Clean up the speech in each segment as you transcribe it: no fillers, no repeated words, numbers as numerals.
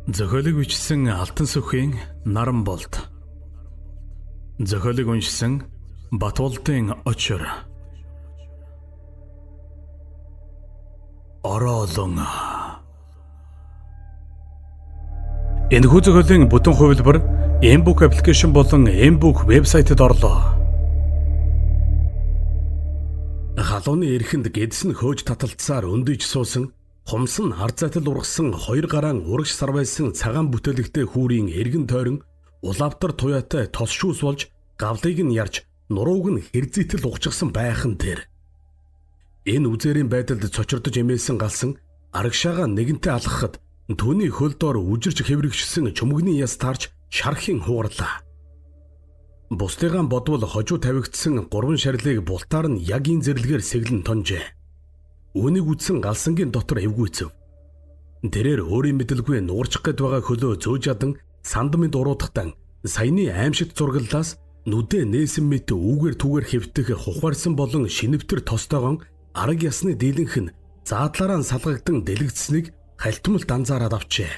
Зохиолыг бичсэн Алтан сүхийн Наран болт. Зохиолыг уншсан Батболдын очор. Ороолон. Энэхүү зохиолын бүтэн хувилбар M-Book аппликейшн болон M-Book вебсайтад орлоо. Халууны эрхэнд гэдс нь хөөж таталцсаар өндөж суусан, хумс нь ард зайтал ургасан хоёр гараан урагш сар байсан цагаан бүтээлэгтэй хүүрийн эргэн тойрон улаавтар туяатай тос шүүс болж гавлыг нь ярж нурууг нь хэрзийтэл ухчихсан байхан тэр. Энэ үзээрийн байдалд цочирдож эмээсэн галсан арагшаага нэгэнтээ алгахад түүний хөл доор үжирч хэврэгшсэн чөмгөний яс таарч шархийн хугарлаа. Бусдыгаан бодвол хожуу тавигдсан гурван шарлыг бултаар нь яг энэ зэрлэгээр сэглэн тонжээ. Үүнийг үтсэн галсангийн дотор эвгүйцэв. Тэрээр өөрийн мэдлгүй нуурчих гээд байгаа хөлөө зөөж ядан сандмын дуруудахтан саяны аимшигт зургаллаас нүдэ нээсэн мэт үүгээр түүгээр хэвтэх хухаарсан болон шинэвтэр тостойгон араг ясны дийлэнх нь заадлаараа салгагдан дэлгдсэнийг халтмал данзаараад авчээ.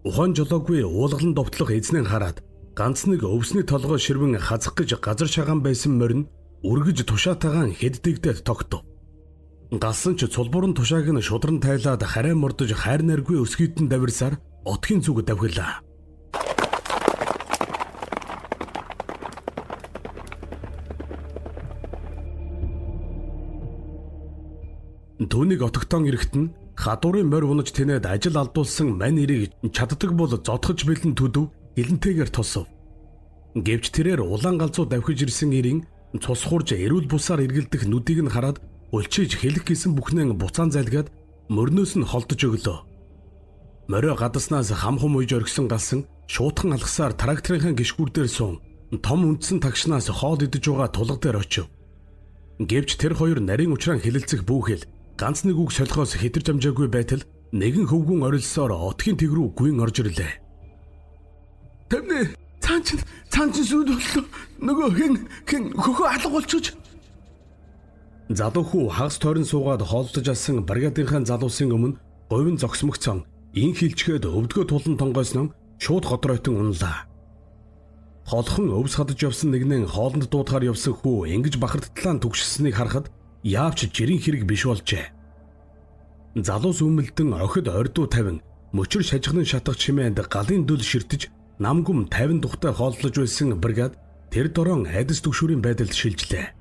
Ухаан жолоогүй уулгалан довтлох эзнээ хараад ганц нэг өвсний толгой ширвэн хазах гэж газар шагаан байсан морин үргэж тушаатайгаан хэддэгдээд тогтов. Галсан ч цулбуурын тушааг нь шудран тайлаад харай мордож хайр найргүй өсгийдэн давирсаар отгийн зүг давхилаа. Түүнийг отогтон ирэхтэн хадуурын морь унаж тэнээд ажил алдуулсан мань эрийг чаддаг бол зодхож бэлэн төдөв хилэнтэйгээр тосов. Гэвч тэрээр улаан галзуу давхиж ирсэн эрийн цус хурж эрүүл бусаар эргэлдэх нүдийг нь хараад улчиж хэлэх гэсэн бүхнээ буцаан залгаад мөрнөөс нь холдож өглөө. Морио гадаснаас хам хум уйж оргисон галсан шуутхан алгасаар тракторынхаа гишгүүр дээр суун том үндсэн тагшнаас хоол идэж байгаа тулга дээр очив. Гэвч тэр хоёр нарийн учраан хилэлцэх бүхэл ганц нэг үг солихоос хэтэрж амжаагүй байтал нэгэн хөвгүн орилсоор отгийн тэг рүү гүйн орж ирлээ. Тэвнэ цаан чин сүд боллоо. Нөгөө хэн хөхөө алга болчихж. Залуу хүү хагас тойрон суугаад хооллож алсан бригадынхаа залуусын өмнө говийн зогсмогцсон ин хилчгээд өвдгөө тулан тонгойсноо шууд годройтон унлаа. Холхон өвс хадаж явсан нэгнэн хоолнд дуудахаар явсан хүү ингэж бахардтлаан түгшсэнийг харахад яавч жирийн хэрэг биш болжээ. Залуус өмөлдөн охид ордуу тавин мөчөр шажигнан шатах чимээнд галын дүл ширтэж намгүм 50 тухтай хооллож байсан бригад тэр дорон айдас түгшүүрийн байдалд шилжлээ.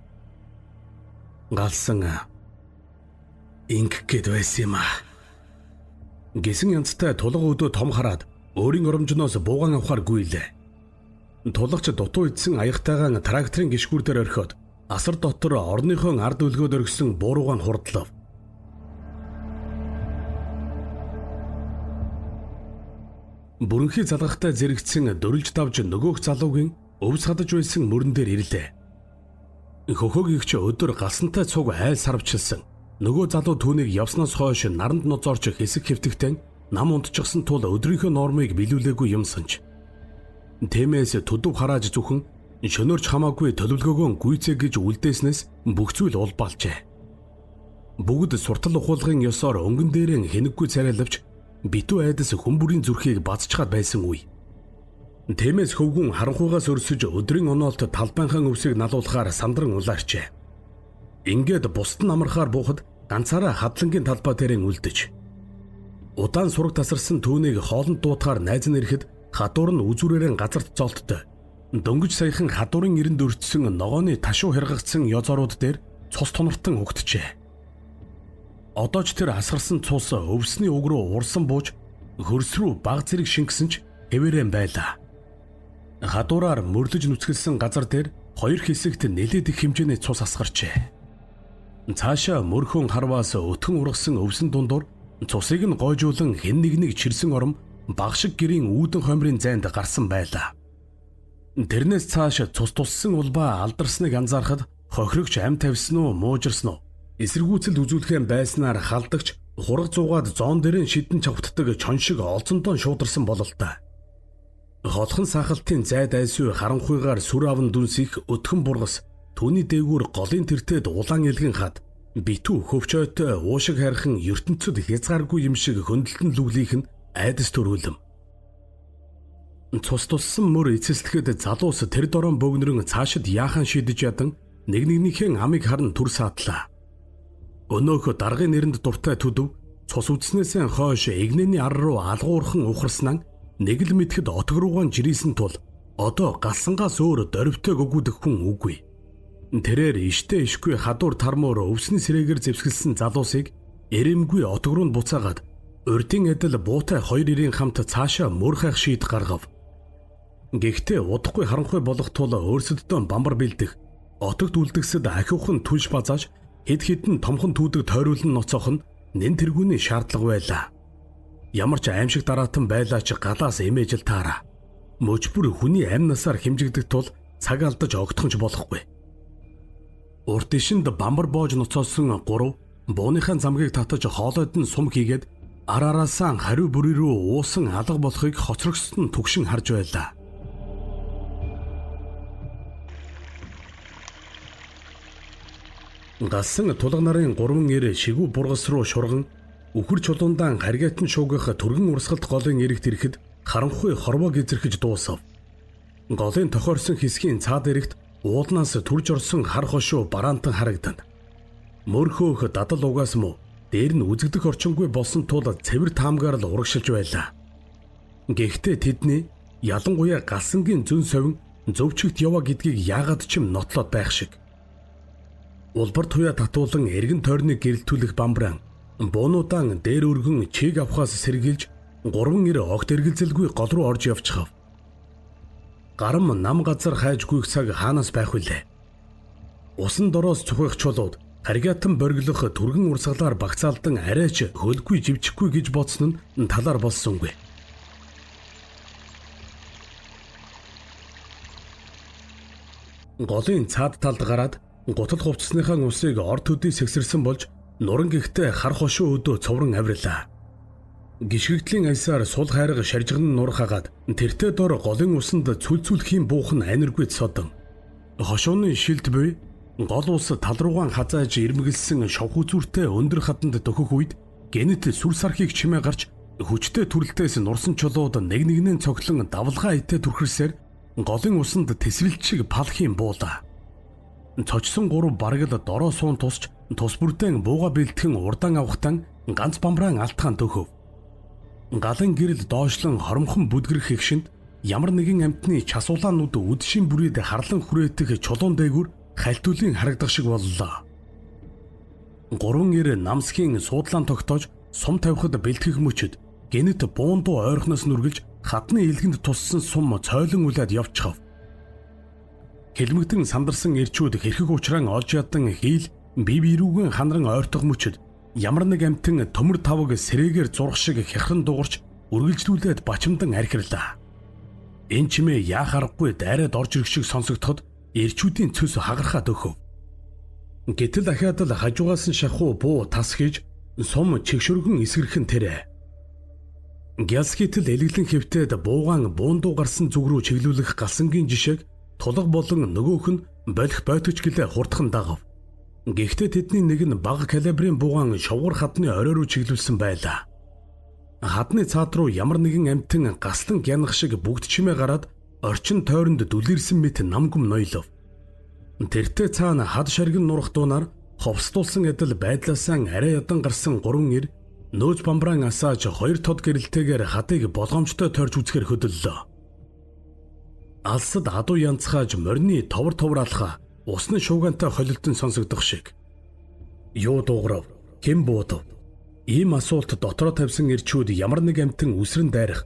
Галсан инг гэд байсан юм аа. Гисэн янзтай тулга өдөө том хараад өөрийн оромжноос буугаан авахар гүйлээ. Тулгач дутуу идсэн аягтайгаан тракторын гишгүүр дээр орхиод асар дотор орныхон ард үлгөөд оргисон бууруугаан хурдлав. Бүрэнхий залгахтай зэрэгцсэн дөрөлж давж нөгөөх залуугийн өвс хадаж байсан мөрөн дээр ирлээ. Хөхөөгийгч өдөр галсантай цуг айл сарвчилсан. Нөгөө залуу түүнийг явснаас хойш наранд нозоорч хэсэг хэвтэгтэн нам унтчихсан тул өдрийнхөө нормыг биелүүлээгүй юм санж. Тэмээс төдөв харааж зүхэн шөнөөрч хамаагүй төлөвлөгөөгөө гүйцээ гэж үлдээснээс бүх зүйл улбаалжээ. Бүгд суртал ухуулгын ёсоор өнгөн дээрээ хэнэггүй царайлавч битүү айдас хүмүүрийн зүрхийг бацчаад байсан үе. Тэмээс хөвгүн харанхуйгаас өрсөж өдрийн оноолт талбайнхаа өвсийг налуулахаар сандран улаарчээ. Ингээд бусд нь амархаар буухад ганцаараа хадлангийн талбай дээрээ үлдэж. Удаан сураг тасарсан түүнийг хоолнд дуутахаар найз нь ирэхэд хадуур нь үзүүрээрээ газарт золттой. Дөнгөж саяхан хадуурын ирэнд өртсөн ногооны ташуу хэргэгдсэн ёзорууд дээр цус тонортон өгтжээ. Одоо ч тэр асгарсан цус өвсний уг руу урсан бууж хөрс рүү баг зэрэг шингэсэн ч хэвээрэн байлаа. Хадуураар мөрлөж нүцгэлсэн газар дээр хоёр хэсэгт нэлээд их хэмжээний цус асгарчээ. Цаашаа мөрхөн харваас өтгөн ургасан өвсөн дундуур цусыг нь гойжуулан хэн нэг чирсэн ором багшиг гэрийн үүдэн хомрын зайд гарсан байлаа. Тэрнээс цааш цус туссан улбаа алдарсныг анзаарахад хохирогч ам тавьсан уу муужирсан уу эсэргүүцэлд үзүүлэхэн байснаар халдагч хураг зуугаад зоон дээрэн шидэн чавтдаг чон шиг олзонтон шуударсан бололтой. Холхон сахалтын зайд айсуу харанхуйгаар сүр аван дүнсих өтгөн бургас түүний дээгүүр голын тэртээд улаан элгэн хад битүү хөвчөөтэй уушиг хайрхан ертөнцөд хязгааргүй юм шиг хөндлөлтөн лүглийнх нь айдас төрүүлэм. Цус туссан мөр эцэслэхэд залуус тэр дорон бөгнөрөн цаашид яахан шидэж ядан нэгнийхээ амийг харан түр саадлаа. Өнөөхө даргын нэрэнд дуртай төдөв цус үдснээсээ хойш эгнээний ар руу алгуурхан ухарснаа нэг л мэдхэд отог руугаан жирийсэн тул одоо галсангаас өөр дөрвтэй өгүүдэх хүн үгүй. Тэрээр иштэй ишгүй хадуур тармуур өвсний сэрээгээр зэвсгэлсэн залуусыг эрэмгүй отог руу буцаагаад урдын эдэл буутай хоёр ирийн хамт цаашаа мөрхайх шийд гаргав. Гэхдээ удахгүй харанхуй болох тул өөрсөддөө бамбар бэлдэх, отогт үлдгэсэд ахиухан түлш базааж хэд хэдэн томхон түүдэг тойруулан ноцоох нь нэн тэргүүний шаардлага байлаа. Ямар ч аимшиг дараатан байлаач галаас эмээж л таараа. Мөчбөр хүний амь насаар хэмжигдэх тул цаг алдаж огтхонч болохгүй. Урд ишинд бамбар боож ноцоосон 3 бууныхаа замгийг татаж хоолойд нь сум хийгээд арараасаа хариу бүрий рүү уусан алга болохыг хоцрогссон түгшин харж байлаа. Галсан тулга нарын 3 эр шигүү бургас руу шурган үхэр чулуундаан харьгаатан шуугийнх түргэн урсгалт голын эрэхт ирэхэд харанхуй хорвоо гизэрхэж дуусав. Голын тохиорсон хэсгийн цаад эрэхт уулнаас түрж орсон хар хошуу бараантан харагдана. Мөрхөөх дадал угаас муу дээр нь үзэгдэх орчингүй болсон тул цэвэр таамгаар л урагшилж байлаа. Гэхдээ тэдний ялангуяа галсангийн зүүн совин зөвчгт яваа гэдгийг яагаад ч юм нотлоод байх шиг. Улбар туяа татуулан эргэн тойрныг гэрэлтүүлэх бамбраан буунуудаан дээр өргөн чиг авахаас сэргийлж 3 эр огт эргэлзэлгүй гол руу орж явчихав. Гарам нам газар хайж гүйх цаг хаанаас байх вүлээ? Усан дороос цухих чулууд харьгаатан боргилох түргэн урсгалаар багцаалдан арайч хөлгүй живчихгүй гэж бодсон нь талаар болсонгүй. Голын цаад талд гараад гутал хувцсныхаа усыг орд төдий сэгсэрсэн болж нуран гихтээ хар хошуу өдөө цоврон аврилаа. Гიშгэгдлийн аясаар сул хайрга шаржигн нурах хагаад тэртээ дор голын усанд цүлцүүлхийн буухан аниргүй содон. Хошууны шилд буй гол ус тал руугаан хазааж ирмэглсэн шовх үзүүртэй өндөр хаданд дөхөх үед гэнэт сүр сархийг чимээ гарч хүчтэй төрөлтөөс нурсан чулууд нэгнээ цоглон давлгаа итэ түрхэрсээр голын усанд тэсвэлт шиг палхийн буулаа. Цочсон 3 бараг л дороо суун тусч тус бүрдэн бууга бэлтгэн урдаан авахтан ганц бамбраан алтхан төхөв. Галын гэрэл доошлон хоромхон бүдгэрх хэгшинд ямар нэгэн амтны часуулаанууд үдшийн бүрийд харлан хүрээтгэх чулуун дээгүр хальтуулын харагдах шиг боллоо. 3 эр намсхийн суудлаан тогтоож сум тавихад бэлтгэх мөчөд гэнэт буундуу ойрхоноос нүргэлж хатны илгэнд туссан сум цойлон үлээд явчихав. Хэлмэгдэн сандарсан эрчүүд хэрхэг уучраан олж ядан хийл бие биерүүгэн ханаран ойртох мөчөд ямар нэг амтэн төмөр тавг сэрээгээр зурх шиг хяхран дуурч үргэлжлүүлээд бачимдан архирлаа. Энэ чимээ яах аргагүй дайраад орж ирэх шиг сонсогдоход эрчүүдийн цөс хагархаад өгөв. Гэтэл дахиад л хажуугаас нь шахуу буу тас хийж сум чигшөргөн эсгэрхэн тэрэ. Гялскитл элэглэн хэвтээд буугаан буундуу гарсан зүг рүү чиглүүлэх галсангийн жишээг тулга болон нөгөөх нь болох бойтогч гэлээ хурдхан дагав. Гэхдээ тэдний нэг нь бага калибрын буугаан шовгор хадны орой руу чиглүүлсэн байлаа. Хадны цаад руу ямар нэгэн амтэн гаслан гянах шиг бүгд чимээ гараад орчин тойронд дүлэрсэн мэт намгүм ноёлов. Тэртээ цаана хад шаргин нурах дуунаар ховстуулсан эдэл байдлаасаа арай ядан гарсан 3 эр нөөж бамбраан асааж 2 тод гэрэлтэйгээр хадыг болгоомжтой тойрч үзэхэр хөдөллөө. Алсад адуу янцхааж морины товор алха усны шуугантай холилтон сонсогдох шиг. Юу дуугарав, хэн буудав? Ийм асуулт дотроо тавьсан эрчүүд ямар нэг амтэн үсрэн дайрах,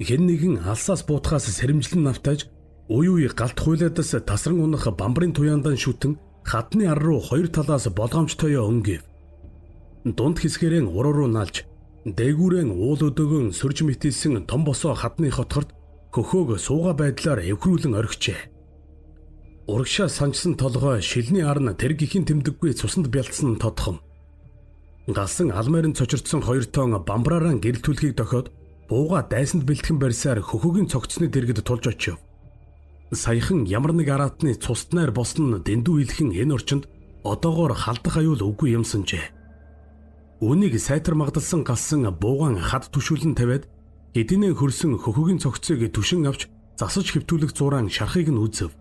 хэн нэгэн алсаас буутахаас сэрэмжлэн навтааж, үе галт хуйлаадас тасран унах бамбарын туяандан шүтэн хадны ар руу 2 талаас болгоомжтой өнгөв. Дунд хэсгэрэн уруу руу наалж, дээгүүрэн уул өдөөгөн сүрж мэтэлсэн том босоо хадны хотхорт хөхөөг сууга байдлаар эвхрүүлэн орхижээ. Урагшаа санчсан толгой шилний арна тэр гихийн тэмдэггүй цусанд бялцсан тодхон. Галсан алмайрын цочирдсон 2 тон бамбраараа гэрэлтүүлэхийг дохиод бууга дайсанд бэлтгэн барьсаар хөхөөгийн цогцсны дэргэд тулж очив. Саяхан ямар нэг араатны цустнаар босон дэндүү илхэн энэ орчинд одоогоор халдах аюул үгүй юмсанжээ. Үүнийг сайтар магдалсан галсан буугаан хад түшүүлэн тавиад Хэдийнэ хөрсөн хөхөгийн цогцыг түшин авч засаж хэвтүүлэх зураан шарахыг нь үзв.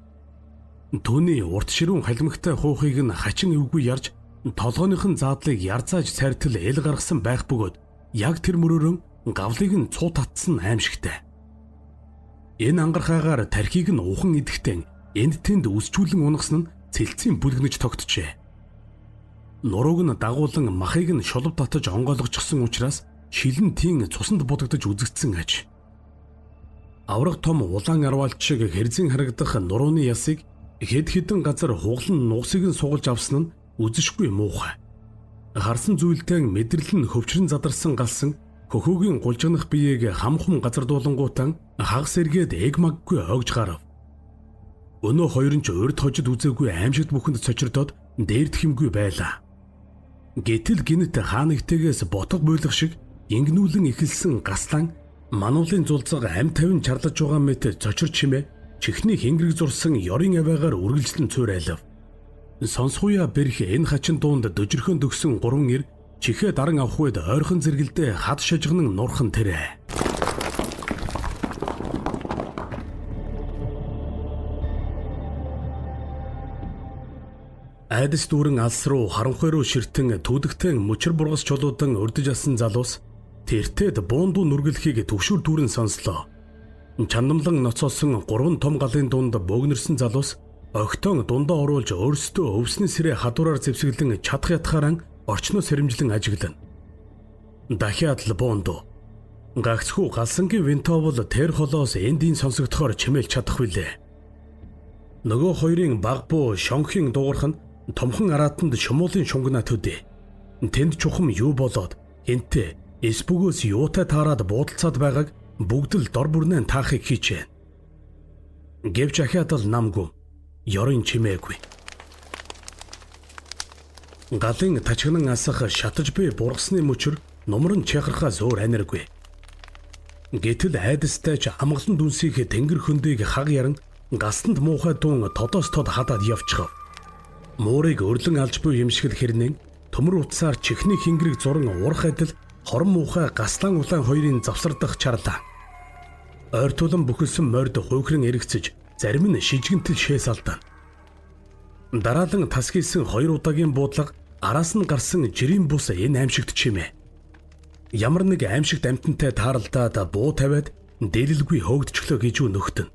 Түүний урт ширүүн халимагтай хуухыг нь хачин эвгүй ярж толгойнхын заадлыг ярзааж цайртал эл гаргасан байх бөгөөд яг тэр мөрөөрөө гавлыг нь цуу татсан аимшигтай. Энэ ангархаагаар тархийг нь ухан идэхтэн энд тэнд үсчүүлэн унагсан нь цэлцийн бүлгнэж тогтжээ. Нурууг нь дагуулan махыг нь шулав татаж онгойлгочихсон учраас шилэн тийм цусанд будагдаж үзэгдсэн аж. Авраг том улаан арвалт шиг хэрзэн харагдах нурууны ясыг хэд хэдэн газар хуглан нугсыг нь сугалж авсан нь үзэшгүй муухай. Харсан зүйлтэй мэдрэл нь хөвчрөн задарсан галсан хөхөөгийн гулжигнах биеийг хамхум газар дуулангуутан хагас эргээд эгмаггүй огж гарав. Өнөө хоёр нь ч урд хожид үзээгүй аимшигт бүхэнд цочирдоод дээрдэх юмгүй байлаа. Гэтэл гинэт хаанагтээс ботго буйлах шиг ингэнүүлэн ихэлсэн гаслан мануулын зулцаг ам тавин чарлаж байгаа мэт цочир чимээ чихний хэнгэрэг зурсан ёрын аваагаар үргэлжлэн цуурайлав. Сонсгоя бэрх энэ хачин дуунд дөжрөхөн дөгсөн гурван ир чихээ даран авах үед ойрхон зэрэгэлдээ хад шажигнан нурхан тэрэ. Айдас дүүрэн алс руу харанхуй руу ширтэн түдэгтэн мөчр бургас чулуудан урдж асан залуус тэртээд буундуу нүргэлхийг төвшүр дүүрэн сонслоо. Чандамлан ноцоосон гурван том галын дунд бөөгнөрсөн залуус огтон дундаа оруулж өөрсдөө өвсний сэрээ хадуураар зэвсэглэн чадах ятгаараа орчноо сэрэмжлэн ажиглана. Дахиад л буундуу. Гагцхүү галсангийн винтовол тэр холоос эндийн сонсогдохоор чимээл чадах билээ. Нөгөө хоёрын баг буу шонхийн дуугарх нь томхон араатанд шумуулын шунгнаа төдөө. Тэнд чухам юу болоод хинтээ эсбүгөөс юутай таарад буудалцаад байгааг бүгд л дор бүрнээ таахыг хийжээ. Гэвч ахиад л намгүй ёрын чимээгүй. Галын тачигнан асах шатаж буй бургасны мөчөр нумран чехархаас өөр аниргүй. Гэтэл айдастай ч амгалан дүнсийг тэнгэр хөндийг хаг яран гастанд муухай дуун тодоос тод хадаад явчихав. Муурыг өрлөн алж буй юм шиг л хэрнэн төмөр утсаар чихний хингэрэг зуран урах адил хорон муухай гаслан улаан хоёрын завсардах чарлаа. Ойртуулан бүхэлсэн морд хуйхран эргэцэж зарим нь шижгэнтэл шээс алдана. Дараалан тас хийсэн хоёр удаагийн буудлага араас нь гарсан жирийн бус энэ аимшигт чимээ. Ямар нэг аимшигт амтантай тааралдаад буу тавиад дээлэлгүй хөөгдчихлөө гэж үү нөхтөн.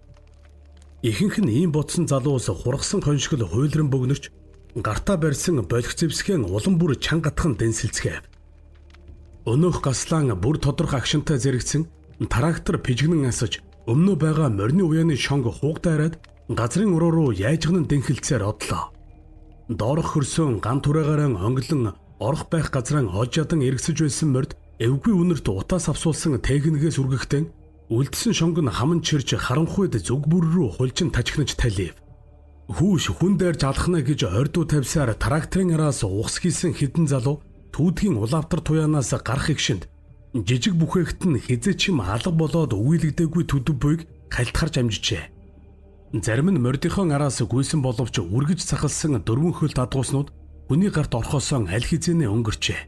Ихэнх нь ийм бодсон залуус хургасан хоншгол хуйлран бөгнөрч гартаа барьсан болох зэвсгэн улам бүр чангатхан дэнсэлцгээв. Өнөөх гаслаан бүр тодорхой агшинтай зэрэгцэн трактор пижгнэн асаж өмнөө байгаа морины уяаны шонг хуугдаарад газрын уруу руу яйжгнан дэнхэлцээр одлоо. Доорох хөрсөн ган тураагаараа онглон орох байх газраа олж ядан эргэсэж байсан морд эвгүй үнэрт утаас авсуулсан техникээс үргэхтэн үлдсэн шонг нь хаман чирж харанхуйд зүг бүр рүү хулжин тачигнаж талив. Хүүш хүн дайрж алхна гэж ордуу тавьсаар тракторын араас ухс хийсэн хідэн залуу түүдгийн улаавтар туяанаас гарах игшинд жижиг бүхээгт нь хизээ чим алга болоод үгийлэгдээгүй төдөв буйг хальтхарж амжижээ. Зарим нь мордынхон араас гүйсэн боловч үргэж сахалсан дөрвөн хөл дадгууснууд хүний гарт орхосоо аль хизээнээ өнгөрчээ.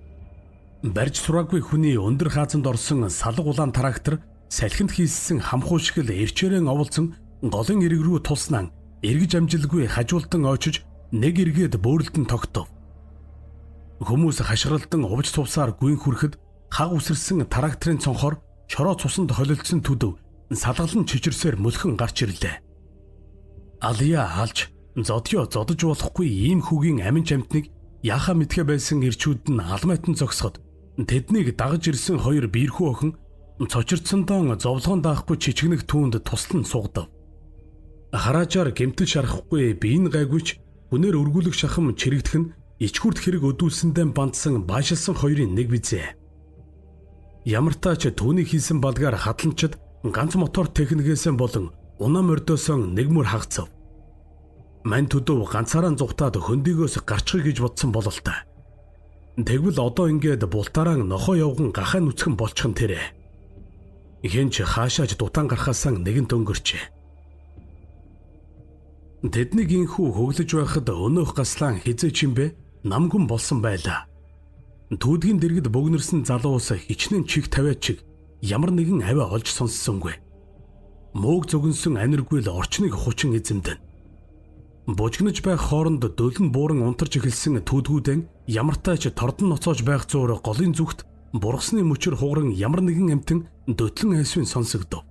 Барьж сураагүй хүний өндөр хаазанд орсон салга улаан трактор салхинд хийссэн хамхуу шиг л эрчээрэн оволцсон голын эрэг рүү тулснаа эргэж амжилгүй хажуултан ойчиж нэг эргээд бөөрөлдөн тогтов. Хүмүүс хашгиралдан увж цувсаар гүйн хүрэхэд хаг үсэрсэн тракторын цонхоор чороо цусанд холилдсон төдөв салгалан чичирсээр мөлхөн гарч ирлээ. Алия алж зодёо зодож болохгүй ийм хүүгийн аминч амтныг яхаа мэдхэ байсан ирчүүд нь алмайтан зогсоход тэднийг дагаж ирсэн хоёр биерхүү охин цочирдсондоо зовлогон даахгүй чичгэнэх түүнд туслан сугдав. Хараажаар гэмтэл шарахгүй биеийн гайгүйч хүнээр өргүүлэх шахам чирэгдэх нь ичгүрт хэрэг өдүүлсэндээ бандсан баашилсан хоёрын нэг бизээ. Ямартаа ч түүний хийсэн балгаар хадланчид ганц мотор техникээс болон унаа мордоос нэг мөр хагцав. Мань төдөв ганцаараа зүхтаад хөндийгөөс гарчихъя гэж бодсон бололтой. Тэгвэл одоо ингээд бултаараа нохоо явган гахаа нүцгэн болчихно тэрэ. Хинч хаашааж дутаан гарахаасаа нэгэнт өнгөрчээ. Тэднийг инхүү хөглөж байхад өнөөх гаслаан хизээ чимбэ намгүн болсон байлаа. Түүдгийн дэргэд бөгнөрсөн залуус хичнээн чих тавиач чиг ямар нэгэн авиа олж сонссонгүй. Мөөг зөгнсөн аниргүй л орчныг хучин эзэмдэн. Бужигнаж байх хооронд дөлн бууран унтарч эхэлсэн түүдгүүдэн ямартай ч тордон ноцоож байх зуур голын зүгт бургасны мөчөр хугаран ямар нэгэн амтэн дөтлөн айсвын сонсогдов.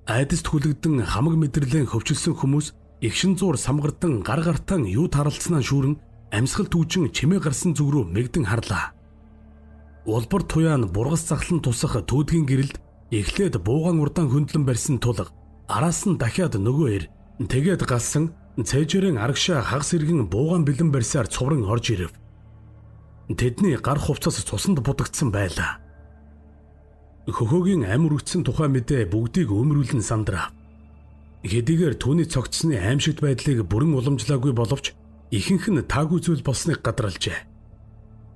Айдаст хүлэгдэн хамаг мэдрэлэн хөвчлсөн хүмүүс игшин зуур самгардан гар гартан юу таралцснаа шүүрэн амьсгал түүжин чимээ гарсан зүг рүү мэгдэн харлаа. Улбар туяан бургас захлан тусах түүдгийн гэрэлд эхлээд буугаан урдаан хөндлөн барьсан тулга араас нь дахиад нөгөө ир тэгээд галсан цээжэрэн арагшаа хагас иргэн буугаан бэлэн барьсаар цувран орж ирэв. Тэдний гар хувцас цусанд будагдсан байлаа. Хөхөөгийн амь үргэцсэн тухай мэдээ бүгдийг өмрүүлэн сандрав. Хэдийгээр түүний цогцсны аимшигт байдлыг бүрэн уламжлаагүй боловч ихэнх нь таагүй зүйл болсныг гадралжээ.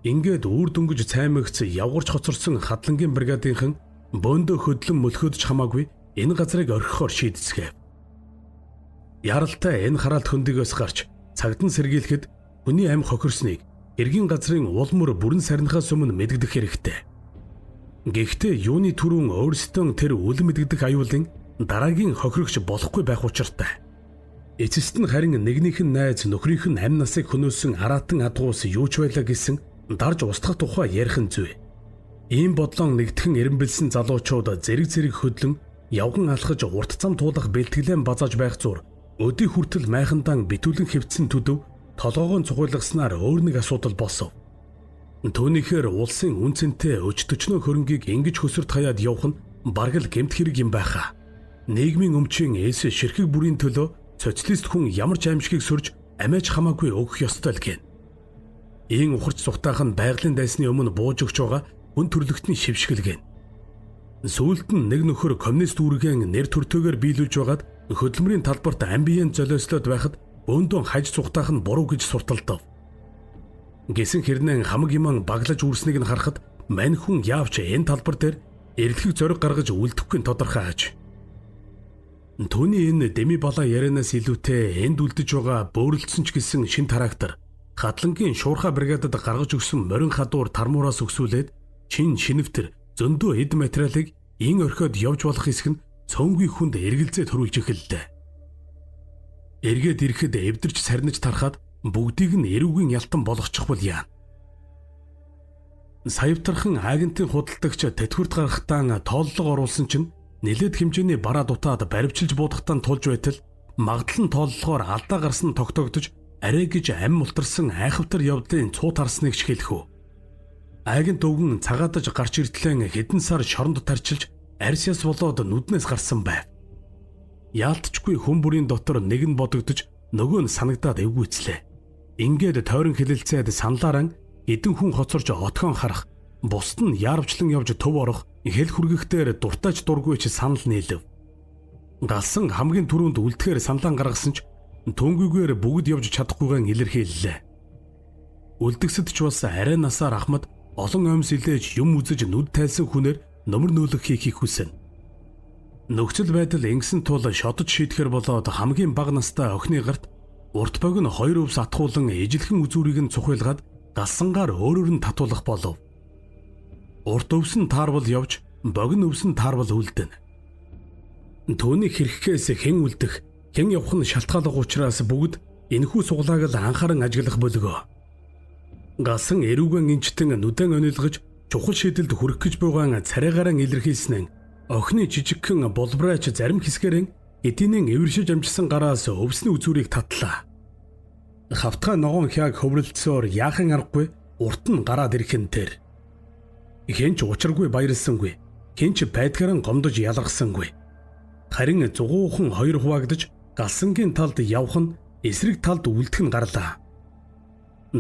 Ингээд үүр дөнгөж цаймагц явгарч хоцорсон хадлангийн бригадынхан бөөндөө хөдлөн мөлхөөдж хамаагүй энэ газрыг орхихоор шийдэцгээв. Яралтай энэ хараалт хөндөгөөс гарч цагдан сэргийлэхэд хүний амь хохирсныг эргийн газрын улмөр бүрэн сарнихаас өмнө мэддэх хэрэгтэй. Гэхдээ юуны түрүүн өөрсдөө тэр үл мэддэх аюулын дараагийн хохирогч болохгүй байх учиртай. Эцэст нь харин нэгнийх нь найз нөхрийнх нь амь насыг хөнөөсөн араатан адгуус юу ч байлаа гэсэн дарж устгах тухай ярих нь зүй. Ийм бодлон нэгтгэн эренбэлсэн залуучууд зэрэг хөдлөн явган алхаж урт зам туулах бэлтгэлэн базааж байх зур өдий хүртэл майхандан битүүлэн хэвцсэн төдөв толгоогоо цугуйлгаснаар өөр нэг асуудал босов. Түүнийхээр улсын үнцэнтэй өчтөчнөө хөрөнгийг ингэж хөсөрт хаяад явах нь бараг л гэмт хэрэг юм байхаа. Нийгмийн өмчийн эс ширхэг бүрийн төлөө социалист хүн ямар ч аимшигыг сөрж амиаж хамаагүй өгөх ёстой л гэн. Ийм ухарч цухтаах нь байгалийн дайсны өмнө бууж өгч байгаа хүн төрлөختний шившгэл гэн. Сүүлд нь нэг нөхөр коммунист үүргэн нэр төртөөгөр биелүүлж байгаад хөдөлмөрийн талбарт амбиент золиослоод байхад өөндөө хаж цухтаах нь буруу гэж сурталдав. Гэсэн хэрнээ хамаг юман баглаж үрснийг нь харахад мань хүн яавч энэ талбар дээр эрэлхийг зориг гаргаж үлдэхгүй тодорхой аж. Түүний энэ дэми балаа ярианаас илүүтэй энд үлдэж байгаа бөөрөлдсөн ч гэсэн шин характер хадлангийн шуурхай бригадад гаргаж өгсөн морин хадуур тармуураас өксүүлээд шинэвтер зөндөө эд материалыг ин орхиод явж болох хэсэг нь цөөнгүй хүнд эргэлзээ төрүүлж эхэллээ. Эргээд ирэхэд эвдэрч сарниж тарахад бүгдийг нь эрүүгийн ялтан болгочихвол яана. Саявтархан агентын худалдагч тэтгэврт гаргахтаа тооллого оруулсан чинь нэлээд хэмжээний бараа дутаад баривчилж буудахтаа тулж байтал магадлан тооллогоор алдаа гарсан тогтогдож арай гэж ам мултарсан айхавтар явдлын цуут харсныг ч хэлэхүү. Агент өвгөн цагаадаж гарч иртлэн хэдэн сар шоронд тарчилж арьсяс болоод нүднээс гарсан байв. Яалтчгүй хүн бүрийн дотор нэг нь бодогдож нөгөө нь санагдаад эвгүйцлээ. Ингээд тойрон хэлэлцээд санлаараа эдэн хүн хоцорж отгоон харах, бусд нь яарвчлан явж төв орох, хэл хүргэхтэр дуртайч дургүйч санал нийлв. Галсан хамгийн түрүүнд үлдэхээр санлаан гаргасан ч төнгүйгээр бүгд явж чадахгүйгэн илэрхийллээ. Үлдгэсэд ч бас арай насаар Ахмад олон оймс илээж юм үзэж нүд тайлсан хүнээр номер нөөлөг хийхийг хүсэн. Нөхцөл байдал ингэсэн тул шодож шийдэхэр болоод хамгийн бага настай охины гарт урт бог нь хоёр өвс атгуулан ижилхэн үзүүрийг нь цухилгаад галсангаар өөрөөр нь татуулах болов. Урт өвс нь таарвал явж бог нь өвс нь таарвал үлдэнэ. Төвний хэрэгхээс хэн үлдэх, хэн явах нь шалтгаалга учраас бүгд энэхүү суглааг л анхааран ажиглах бөлгөө. Галсан эрүүгэн инчтэн нүдэн онилгож чухал шийдэлд хүрэх гэж байгаа царайгаараа илэрхийлсэн охины жижигхэн болбраач зарим хэсгэрэн эдийнэн эвэршиж амжсан гараас өвсний үзүүрийг татлаа. Хавтгай ногоон хяаг хөврөлдсөөр яахан аргагүй урт нь гараад ирхэн тэр. Хэнч учиргүй баярлсангүй, хэнч байдгаараа гомдож ялгасангүй. Харин зугуухан хоёр хуваагдж галсангийн талд явх нь эсрэг талд үлдэх нь гарлаа.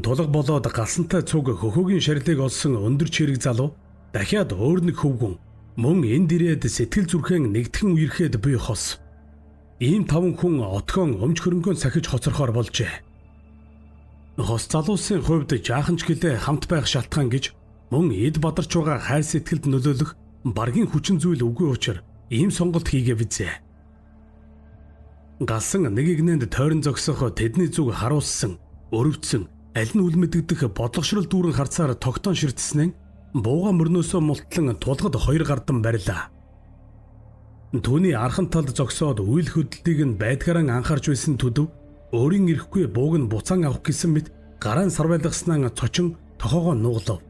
Тулга болоод галсантай цуг хөхөөгийн шарилыг олсон өндөр чирэг залуу дахиад өөр нэг хөвгүн мөн энд ирээд сэтгэл зүрхэн нэгтгэн үерхэд буй хос. Ийм таван хүн отгоон өмч хөрөнгөөн сахиж хоцорхоор болжээ. Хос залуусын хувьд жаахан ч гэлээ хамт байх шалтгаан гэж мөн эд бадарч байгаа хайр сэтгэлд нөлөөлөх баргийн хүчин зүйл үгүй учраас ийм сонголт хийгээ бизээ. Галсан нэг игнэнд тойрон зогсох тэдний зүг харуулсан, өрөвдсөн, аль нь үл мэдэгдэх бодлогошрол дүүрэн харцаар тогтоон ширтснэн бууга мөрнөөсөө мултлан тулгад хоёр гардан барилаа. Түүний архан талд зогсоод үйл хөдлөлтийг нь байдгаараа анхаарч байсан төдөв өөрийн ирэхгүй бууг нь буцаан авах гэсэн мэт гараан сарвайлгаснаа цочин тохоогоо нуглав.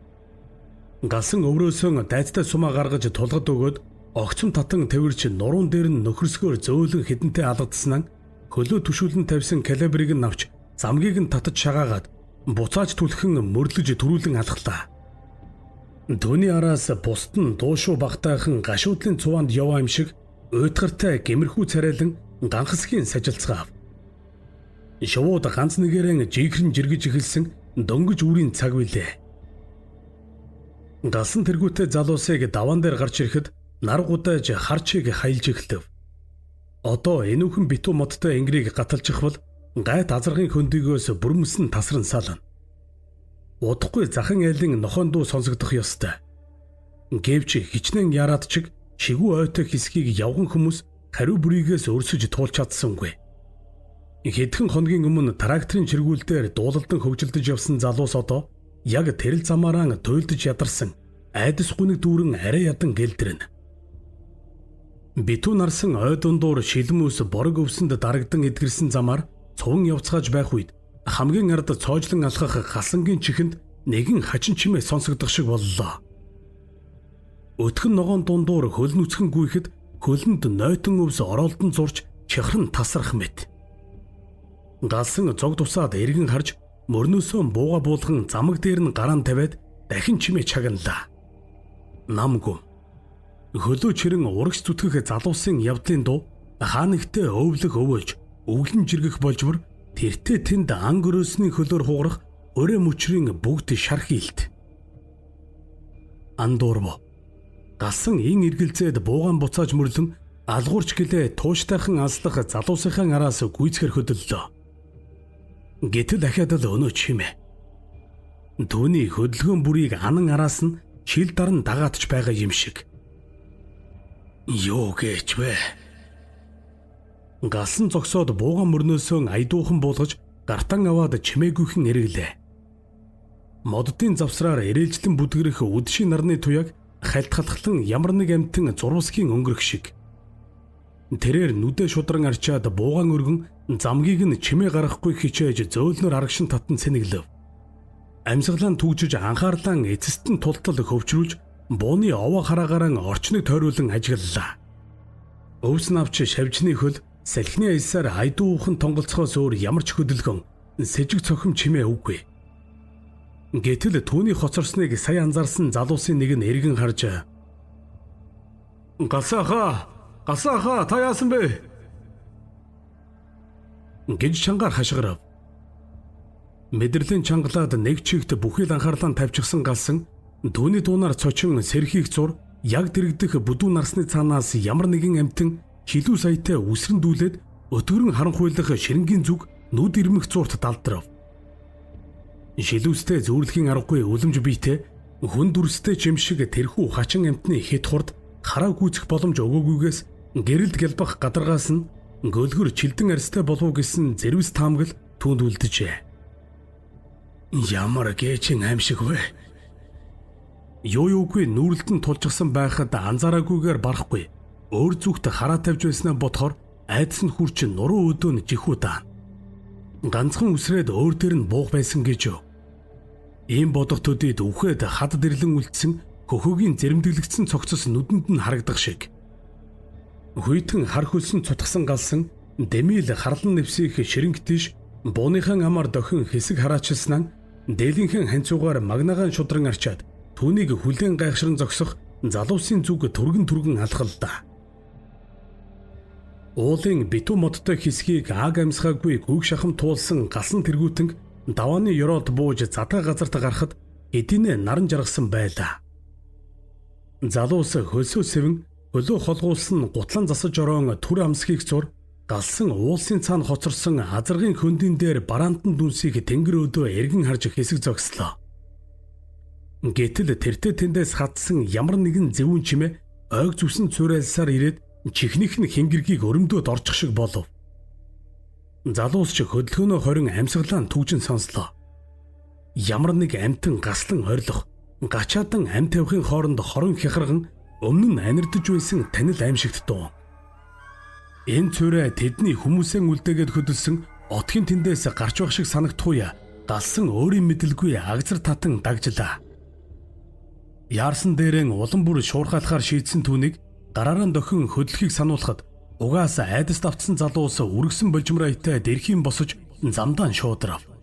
Галсан өврөөсөн дайцтай сумаа гаргаж тулгад өгөөд огцом татан тэрвэрч нуруунд дээр нь нөхөрсгөөр зөөлөн хідэнтэй алгадснаа хөлөө түшүүлэн тавьсан калибрыг нь авч замгийг нь татаж шагаагаад буцааж түлхэн мөрлөж төрүүлэн алхлаа. Түүний араас бусд нь дуушуу багтаахан гашуудлын цуванд яваа юм шиг уйтгартай гэмэрхүү царайлан ганхасгийн сажилцгаав. Шувууд ганц нэгээрэн жигрэн жиргэж эхэлсэн дөнгөж үрийн цаг билээ. Галсан тэргүүтэй залуусыг даваан дээр гарч ирэхэд нар гудайж харчиг хаялж эхэлдэв. Одоо энүүхэн битүү модтой ингрийг гаталчихвал гайт азаргын хөндөгөөс бүрмэсэн тасран сална. Удахгүй захан айлын нохойн дуу сонсогдох ёстой. Гэвч хичнээн яраад чиг шигүү ойтой хэсгийг явган хүмүүс хариу бүрийгээс өрсөж туулж чадсангүй. Хэдхэн хоногийн өмнө тракторын чиргүүлдээр дуулалдан хөгжилдөж явсан залуус одоо яг тэрэл замаараа туйлдж ядарсан айдас гүнэг дүүрэн арай ядан гэлдэрнэ. Битүү нарсан ой дундуур шилмүүс борог өвсөнд дарагдан эдгэрсэн замаар цуван явцгааж байх үед хамгийн ард цоожлон алхах галсангийн чихэнд нэгэн хачин чимээ сонсогдох шиг боллоо. Өтгөн ногоон дундуур хөл нүцгэн гүйхэд хөлөнд нойтон өвс ороолдон зурж чихрэн тасрах мэт. Галсан зог тусаад эргэн харж мөрнөөсөө бууга буулган замаг дээр нь гараан тавиад дахин чимээ чагналаа. Намгүй. Хөлөө чирэн урагш зүтгэх залуусын явдлын дуу хаанигтээ өвлөх өвөөж өвлөн жиргэх болжмор тэртээ тэнд ан гөрөөсний хөлөөр хугарах өрөө мөчрийн бүгд шарх илт. Андуурво. Галсан ин эргэлзээд буугаан буцааж мөрлөн алгуурч гэлээ тууштайхан алслах залуусынхаа араас гүйцэхэр хөдөллөө. Гэтэл дахиад л өнөө чимээ. Түүний хөдөлгөөн бүрийг анан араас нь шил даран дагаатч байгаа юм шиг. Юу гэж вэ? Галсан зогсоод буугаан мөрнөөсөө айдуухан буулгаж гартан аваад чимээгүйхэн эрэглээ. Моддын завсраар ирээлжлэн бүдгэрэх үдшийн нарны туяаг хальтгалахлан ямар нэг амтэн зурвасгийн өнгөрөх шиг. Тэрээр нүдэ шудран арчаад буугаан өргөн замгийг нь чимээ гаргахгүй хичээж зөөлнөр арагшин татан цэнэглэв. Амьсгалаа түгжиж анхаарлаа эцэст нь тултал хөвчрүүлж бууны овоо хараагаараа орчныг тойруулан ажиглалаа. Өвс навч шавжны хөл салхины аясаар айдуухан тонголцохоос өөр ямар ч хөдөлгөөн сэжиг цохим чимээ үгүй. Гэтэл түүний хоцорсныг сая анзаарсан залуусын нэг нь эргэн харж Галсаахаа та яасан бэ? Гэж чангаар хашгирав. Мэдрэлийн чангалаад нэг чигт бүхэл анхаарлаа тавьчихсан галсан түүний дуунаар цочин сэрхийх зур яг дэрэгдэх бүдүү нарсны цаанаас ямар нэгэн амтэн хилүү саятай үсрэндүүлээд өтгөрөн харанхуйлах ширэнгийн зүг нүд ирмэх зурт далдрав. Шилүүстэй зөөрлөхийн аргагүй үлэмж биетэй хүн дүрстэй жимшиг тэрхүү хачин амтны хэд хурд хараа гүйцэх боломж өгөөгүйгээс гэрэлд гэлбах гадаргаас нь гөлгөр чилдэн арьстай болов гэсэн зэрвс таамагл түүнд үлдэжээ. Ямар гээчин аимшиг вэ? Юугүй нүүрэлтэн тулжсан байхад анзаараагүйгээр барахгүй өөр зүгт хараа тавьж байснаа бодохоор айдас нь хурч нуруу өдөө нь жихүү даана. Ганцхан үсрээд өөр дээр нь буух байсан гэж юу? Ийм бодох төдийд үхээд хад дэрлэн үлдсэн хөхөгийн зэрэмдэглэгдсэн цогцос нүдэнд нь харагдах шиг. Хүйтэн хар хөлсөн цутгсан галсан дэмил харлан нэвсих ширэнг тийш бууныхан амар дохин хэсэг хараачилснаа дээлийнхэн ханцуугаар магнагаан шудран арчаад түүнийг хүлээн гайхшран зогсох залуусын зүг түргэн алхалдаа. Уулын битүү модтой хэсгийг аг амсгаагүй гүг шахам туулсан галсан тэргүүтэнг давааны ёроолд бууж задгаа газарт гарахад эдийнэ наран жаргасан байлаа. Залуус хөлсөө сэвэн хөлөө холгуулсан гутлан засаж ороон түр амсгийг зур галсан уулсын цаана хоцорсон азаргын хөндийн дээр бараантан дүнсийг тэнгэр өдөө эргэн харж хэсэг зогслоо. Гэтэл тэртээ тэндээс хатсан ямар нэгэн зэвүүн чимээ ойг зүсэн цурайлсаар ирээд чихнийх нь хингэргийг өрөмдөөд орчих шиг болов. Залуус ч хөдөлгөөнөө хорин амьсгалаа түгжин сонслоо. Ямар нэг амтэн гаслан орилох Гачаадан амь тавихын хооронд хорон хяграган өмнө нь анирдж байсан танил аимшигт дуу. Энэ цорой тэдний хүмүүсээ үлдээгээд хөдөлсөн отгийн тэндээс гарч байх шиг санагдахуя галсан өөрийн мэдлгүй агзар татан дагжлаа. Яарсан дээрэн улам бүр шуурхайлахаар шийдсэн түүнийг гараараа дохин хөдлөхийг сануулхад угаасаа айдаст автсан залуус үргэсэн болжмрайтай дэрхийн босож замдаа шуудрав.